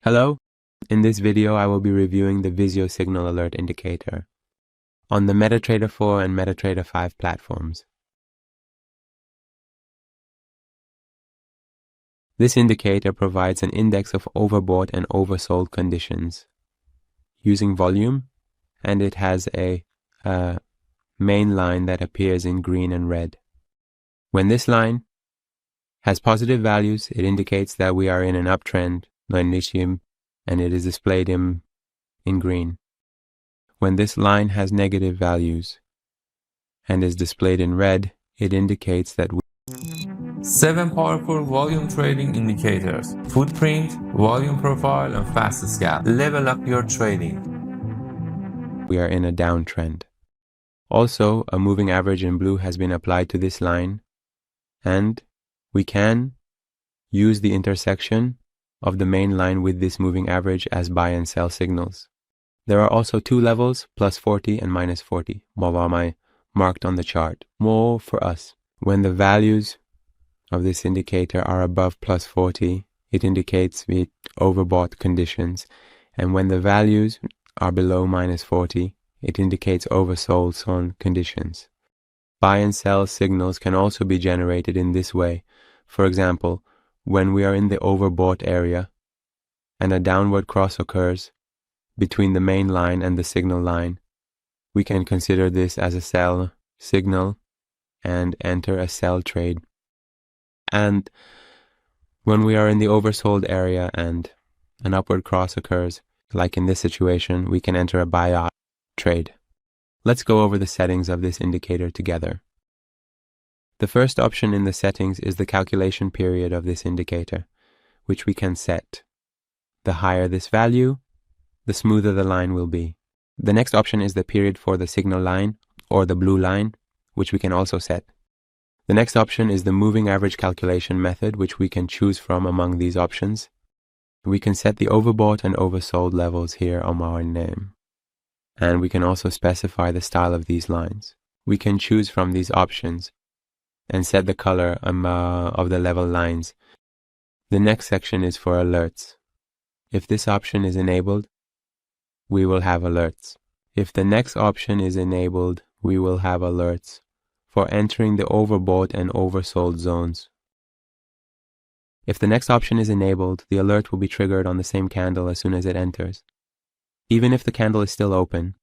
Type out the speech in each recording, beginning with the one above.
Hello, in this video I will be reviewing the VZO Signal Alert indicator on the MetaTrader 4 and MetaTrader 5 platforms. This indicator provides an index of overbought and oversold conditions using volume, and it has a main line that appears in green and red. When this line has positive values, it indicates that we are in an uptrend, and it is displayed in green. When this line has negative values and is displayed in red, it indicates that 7 powerful volume trading indicators: footprint, volume profile, and fast scalp. Level up your trading. we are in a downtrend. Also, a moving average in blue has been applied to this line, and we can use the intersection of the main line with this moving average as buy and sell signals. There are also two levels, plus 40 and minus 40, marked on the chart. More for us. When the values of this indicator are above plus 40, it indicates the overbought conditions, and when the values are below minus 40, it indicates oversold conditions. Buy and sell signals can also be generated in this way. For example, when we are in the overbought area and a downward cross occurs between the main line and the signal line, we can consider this as a sell signal and enter a sell trade. And when we are in the oversold area and an upward cross occurs, like in this situation, we can enter a buy trade. Let's go over the settings of this indicator together. The first option in the settings is the calculation period of this indicator, which we can set. The higher this value, the smoother the line will be. The next option is the period for the signal line, or the blue line, which we can also set. The next option is the moving average calculation method, which we can choose from among these options. We can set the overbought and oversold levels here on our name. And we can also specify the style of these lines. We can choose from these options and set the color of the level lines. The next section is for alerts. If this option is enabled, we will have alerts. If the next option is enabled, we will have alerts for entering the overbought and oversold zones. If the next option is enabled, the alert will be triggered on the same candle as soon as it enters, even if the candle is still open.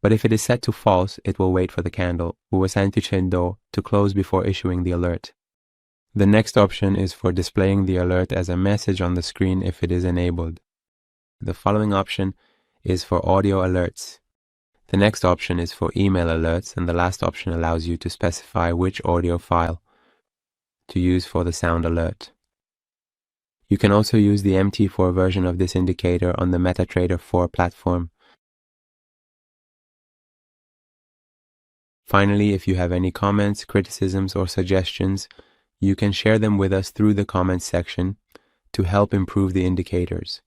But if it is set to false, it will wait for the candle to close before issuing the alert. The next option is for displaying the alert as a message on the screen if it is enabled. The following option is for audio alerts. The next option is for email alerts, and the last option allows you to specify which audio file to use for the sound alert. You can also use the MT4 version of this indicator on the MetaTrader 4 platform. Finally, if you have any comments, criticisms, or suggestions, you can share them with us through the comments section to help improve the indicators.